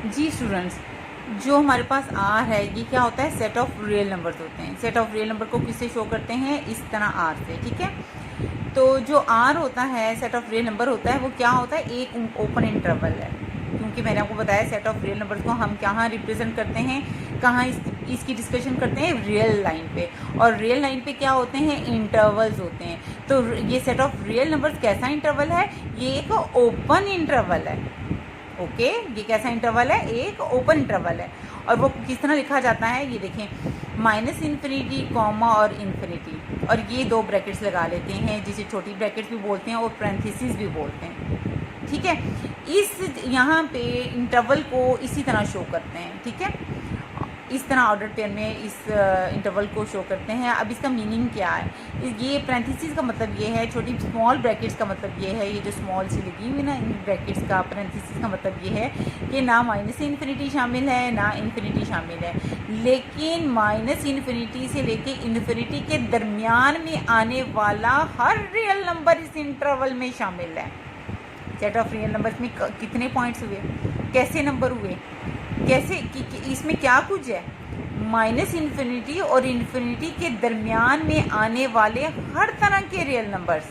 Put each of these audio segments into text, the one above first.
जी students, जो हमारे पास are है ये क्या होता है, सेट ऑफ रियल नंबर्स होते हैं। सेट ऑफ रियल नंबर को किससे शो करते हैं, इस तरह आर से, ठीक है। तो जो आर होता है, सेट ऑफ रियल नंबर होता है, वो क्या होता है, एक ओपन इंटरवल है। क्योंकि मैंने आपको बताया सेट ऑफ रियल नंबर्स को हम कहाँ रिप्रेजेंट करते हैं, कहाँ इसकी डिस्कशन करते हैं, रियल लाइन पे। और रियल लाइन पे क्या होते हैं, इंटरवल्स होते हैं। तो ये सेट ऑफ रियल नंबर्स कैसा इंटरवल है, ये एक ओपन इंटरवल है। ओके, ये कैसा इंटरवल है, एक ओपन इंटरवल है। और वो किस तरह लिखा जाता है, ये देखें, माइनस इन्फिनिटी, कॉमा और इन्फिनिटी, और ये दो ब्रैकेट्स लगा लेते हैं, जिसे छोटी ब्रैकेट्स भी बोलते हैं और पैरेंथेसिस भी बोलते हैं, ठीक है। इस यहाँ पे इंटरवल को इसी तरह शो करते हैं, ठीक है। इस तरह ऑर्डर पेयर में इस इंटरवल को शो करते हैं। अब इसका मीनिंग क्या है, ये पैरेंथेसिस का मतलब ये है, छोटी स्मॉल ब्रैकेट्स का मतलब ये है, ये जो स्मॉल सी लगी हुई ना इन ब्रैकेट्स का, पैरेंथेसिस का मतलब ये है कि ना माइनस इन्फिनिटी शामिल है ना इन्फिनिटी शामिल है, लेकिन माइनस इन्फिनिटी से लेके इन्फिनिटी के दरमियान में आने वाला हर रियल नंबर इस इंटरवल में शामिल है। सेट ऑफ रियल नंबर्स में कितने पॉइंट्स हुए, कैसे नंबर हुए, कैसे इसमें क्या कुछ है, माइनस इन्फिनिटी और इन्फिनिटी के दरमियान में आने वाले हर तरह के रियल नंबर्स,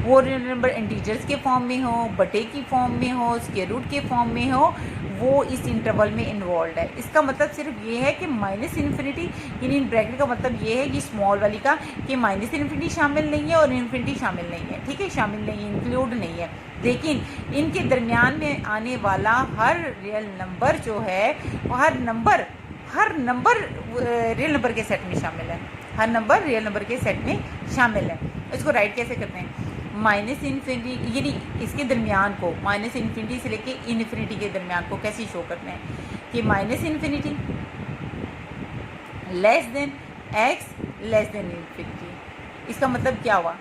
वो रियल नंबर इंटीजर्स के फॉर्म में हो, बटे की फॉर्म में हो, स्क्वायर रूट के फॉर्म में हो, वो इस इंटरवल में इन्वॉल्व है। इसका मतलब सिर्फ ये है कि माइनस इन्फिनिटी, यानी इन ब्रैकेट का मतलब ये है कि स्मॉल वाली का, कि माइनस इन्फिनिटी शामिल नहीं है और इन्फिनिटी शामिल नहीं है, ठीक है, शामिल नहीं है, इंक्लूड नहीं है, लेकिन इनके दरमियान में आने वाला हर रियल नंबर जो है, हर नंबर रियल नंबर के सेट में शामिल है, हर नंबर रियल नंबर के सेट में शामिल है। इसको राइट कैसे करते हैं, माइनस इन्फिनिटी, यानी इसके दरमियान को, माइनस इन्फिनिटी से लेके इन्फिनिटी के दरमियान को कैसे शो करते हैं, कि minus infinity less than x less than infinity. इसका मतलब क्या हुआ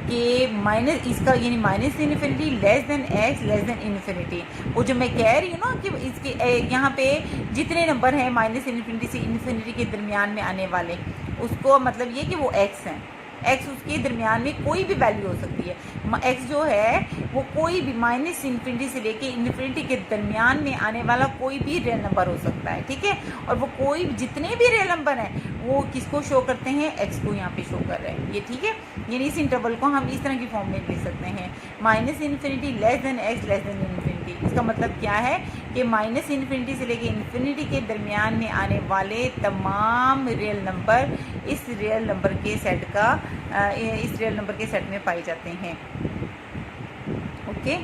कि माइनस इसका, यानी minus infinity less than x less than infinity. वो जो मैं कह रही हूँ ना कि इसके यहाँ पे जितने नंबर हैं माइनस इन्फिनिटी से इन्फिनिटी के दरमियान में आने वाले, उसको मतलब ये कि वो एक्स हैं, एक्स उसके दरमियान में कोई भी वैल्यू हो सकती है। एक्स जो है वो कोई भी माइनस इन्फिनिटी से लेके इन्फिनिटी के दरमियान में आने वाला कोई भी रियल नंबर हो सकता है, ठीक है। और वो कोई जितने भी रियल नंबर हैं वो किसको शो करते हैं, एक्स को यहाँ पे शो कर रहे हैं, ये ठीक है। यानी इस इंटरवल को हम इस तरह की फॉर्म में लिख सकते हैं, minus infinity less than x less than infinity. इसका मतलब क्या है कि माइनस इन्फिनिटी से लेके इन्फिनिटी के दरमियान में आने वाले तमाम रियल नंबर इस रियल नंबर के सेट का, इस रियल नंबर के सेट में पाए जाते हैं, ओके।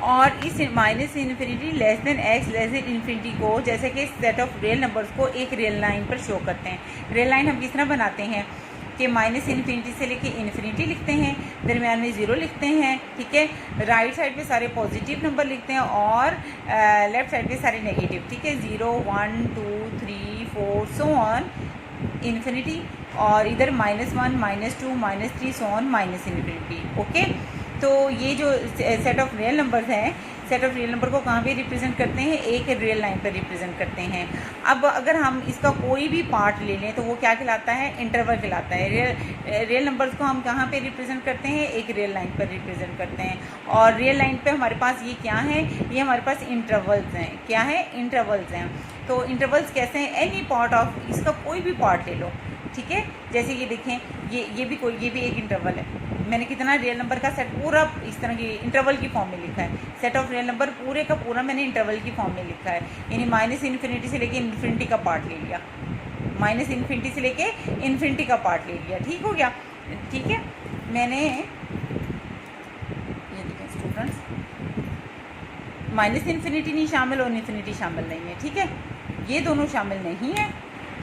और इस minus infinity less than x less than infinity को, जैसे कि सेट ऑफ रियल नंबर्स को एक रियल लाइन पर शो करते हैं। रियल लाइन हम किस तरह बनाते हैं कि माइनस इन्फिनिटी से लेके इन्फिनिटी लिखते हैं, दरमियान में ज़ीरो लिखते हैं, ठीक है, राइट साइड पे सारे पॉजिटिव नंबर लिखते हैं और लेफ्ट साइड पे सारे नेगेटिव, ठीक है, 0 1 2 3 4 सो ऑन इन्फिनिटी, और इधर -1 -2 -3 so on minus infinity, okay. तो ये जो सेट ऑफ रियल नंबर्स हैं, सेट ऑफ रियल नंबर को कहाँ पे रिप्रेजेंट करते हैं, एक रियल लाइन पर रिप्रेजेंट करते हैं। अब अगर हम इसका कोई भी पार्ट ले लें तो वो क्या कहलाता है, इंटरवल कहलाता है। रियल नंबर्स को हम कहाँ पे रिप्रेजेंट करते हैं, एक रियल लाइन पर रिप्रेजेंट करते हैं। और रियल लाइन पे हमारे पास ये क्या है, ये हमारे पास इंटरवल्स हैं। क्या है, इंटरवल्स हैं। तो इंटरवल्स कैसे हैं, एनी पार्ट ऑफ, इसका कोई भी पार्ट ले लो, ठीक है। जैसे ये देखें, ये भी एक इंटरवल है। मैंने कितना रियल नंबर का सेट पूरा इस तरह की इंटरवल की फॉर्म में लिखा है, सेट ऑफ रियल नंबर पूरे का पूरा मैंने इंटरवल की फॉर्म में लिखा है। यानी माइनस इन्फिनिटी से लेके इन्फिनिटी का पार्ट ले लिया, माइनस इन्फिनिटी से लेके इन्फिनिटी का पार्ट ले लिया, ठीक हो गया, ठीक है। मैंने ये देखें स्टूडेंट्स, माइनस इन्फिनिटी नहीं शामिल और इन्फिनिटी शामिल नहीं है, ठीक है, ये दोनों शामिल नहीं है,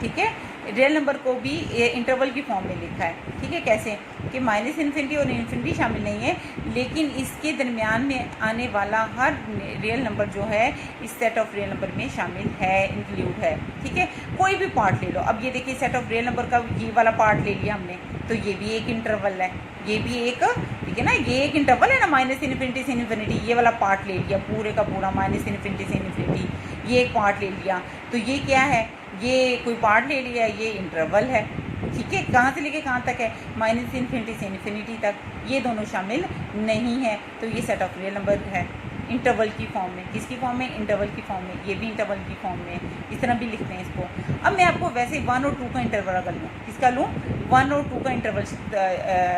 ठीक है। रियल नंबर को भी इंटरवल की फॉर्म में लिखा है, ठीक है। कैसे कि माइनस इन्फिनिटी और इन्फिनिटी शामिल नहीं है, लेकिन इसके दरमियान में आने वाला हर रियल नंबर जो है इस सेट ऑफ रियल नंबर में शामिल है, इंक्लूड है, ठीक है। कोई भी पार्ट ले लो। अब ये देखिए, सेट ऑफ रियल नंबर का ये वाला पार्ट ले लिया हमने, तो ये भी एक इंटरवल है, ये भी एक, ठीक है ना, ये एक इंटरवल है ना, माइनस इन्फिनिटी से इन्फिनिटी, ये वाला पार्ट ले लिया पूरे का पूरा, माइनस इन्फिनिटी से इन्फिनिटी, ये एक पार्ट ले लिया। तो ये क्या है, ये कोई पार्ट ले लिया, ये इंटरवल है, ठीक है। कहाँ से लेके कहाँ तक है, माइनस इन्फिनिटी से इन्फिनिटी तक, ये दोनों शामिल नहीं है। तो ये सेट ऑफ रियल नंबर है। इंटरवल की फॉर्म में। किसकी फॉर्म में? इंटरवल की फॉर्म में। ये भी इंटरवल की फॉर्म में, इस तरह भी लिखते हैं इसको। अब मैं आपको वैसे 1 और 2 का इंटरवल अगर लूँ, किसका लूँ? 1 और 2 का इंटरवल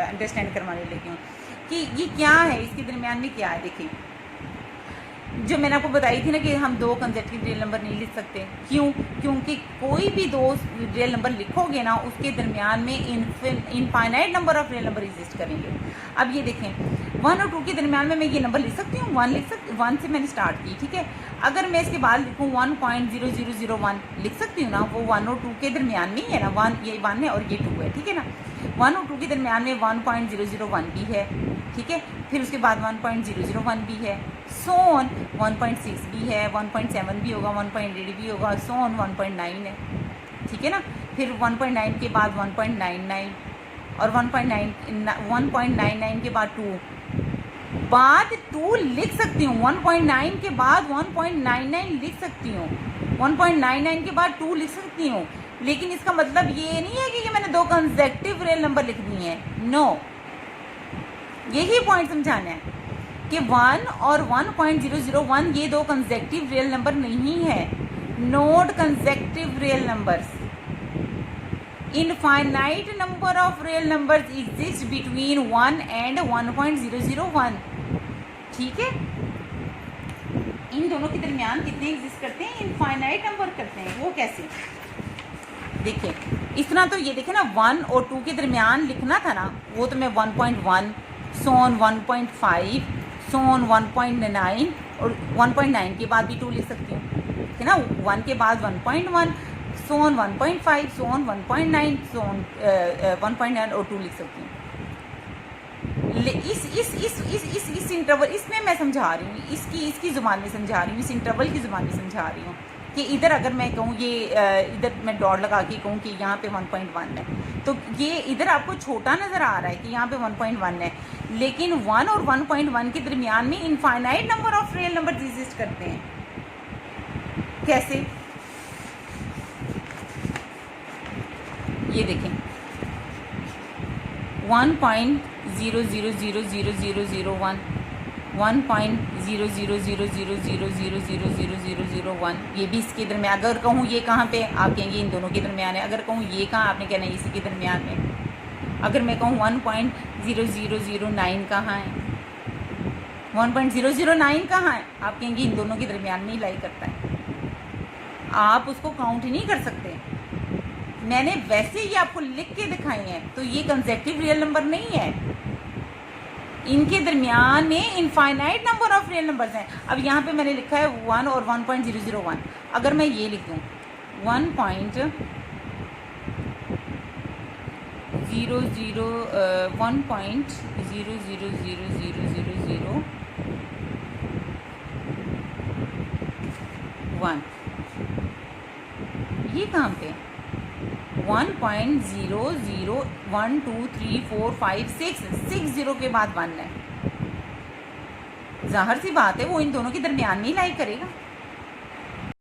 अंडरस्टैंड करवाने लगी हूँ कि ये क्या है, इसके दरमियान में क्या है। देखिए, जो मैंने आपको बताई थी ना कि हम 2 कंसेक्यूटिव रियल नंबर नहीं लिख सकते। क्यों? क्योंकि कोई भी 2 रियल नंबर लिखोगे ना, उसके दरमियान में infinite number of real number exist करेंगे। अब ये देखें, 1 और 2 के दरमियान में मैं ये नंबर लिख सकती हूँ, 1 से मैंने स्टार्ट की, ठीक है। अगर मैं इसके बाद लिखूँ 1.0001 लिख सकती हूँ ना, वो 1 और 2 के दरमियान में ही है ना। 1 ये 1 है और ये 2 है, ठीक है ना। 1 और 2 के दरमियान में 1.001 भी है, ठीक है। फिर उसके बाद 1.001 भी है, सो ऑन 1.6 भी है, 1.7 भी होगा, 1.8 भी होगा, सो ऑन 1.9 है, ठीक है ना। फिर 1.9 के बाद 1.99 और 1.99 के बाद 2 लिख सकती हूँ। 1.9 के बाद 1.99 लिख सकती हूँ, 1.99 के बाद 2 लिख सकती हूँ। लेकिन इसका मतलब ये नहीं है कि मैंने 2 कंसेक्यूटिव रियल नंबर लिख दिए हैं, नो। यही पॉइंट समझाना है कि 1 और 1.001 ये 2 कंसेक्यूटिव रियल नंबर नहीं है। Note consecutive real numbers. Infinite number of real numbers exist between 1 and 1.001, ठीक है। इन दोनों के दरमियान कितने एग्जिस्ट करते हैं? इनफाइनाइट नंबर करते हैं। वो कैसे? देखिए, इस तरह तो ये देखे ना, 1 और 2 के दरमियान लिखना था ना, वो तो मैं 1.1, सोन 1.5, सोन 1.9 और 1.9 के बाद भी 2 लिख सकती हूँ, ठीक है ना। 1 के बाद 1.1, सोन 1.5, सोन 1.9, सोन 1.9 और 2 लिख सकती हूँ। इस इंटरवल, इसमें मैं समझा रही हूँ, इसकी ज़ुबान में समझा रही हूँ, इस इंटरवल की ज़ुबान में समझा रही हूँ कि इधर अगर मैं कहूँ ये इधर मैं डॉट लगा के कहूँ कि यहाँ पे 1.1 है, तो ये इधर आपको छोटा नज़र आ रहा है कि यहाँ पे 1.1 है, लेकिन 1 और 1.1 के दरमियान में infinite number of real number exist करते हैं। कैसे? ये देखें, 1.0000001, 1.00000000001, ये भी इसके दरमियान। अगर कहूँ ये कहाँ पे, आप कहेंगे इन दोनों के दरमियान है। अगर कहूँ ये कहाँ, आपने कहना है इसी के दरमियान में। अगर मैं कहूँ 1.0009 कहाँ है, 1.009 कहाँ है, आप कहेंगे इन दोनों के दरमियान में ही लाई करता है। आप उसको काउंट ही नहीं कर सकते। मैंने वैसे ही आपको लिख के दिखाए हैं, तो ये कंसेक्यूटिव रियल नंबर नहीं है। इनके दरमियान में infinite number of real numbers हैं। अब यहाँ पे मैंने लिखा है 1 और 1.001। अगर मैं ये लिख दूँ 1.00001, ये कहाँ पे? 1.0012345 के बाद 1 है। जाहिर सी बात है वो इन दोनों के दरमियान में ही लाई करेगा।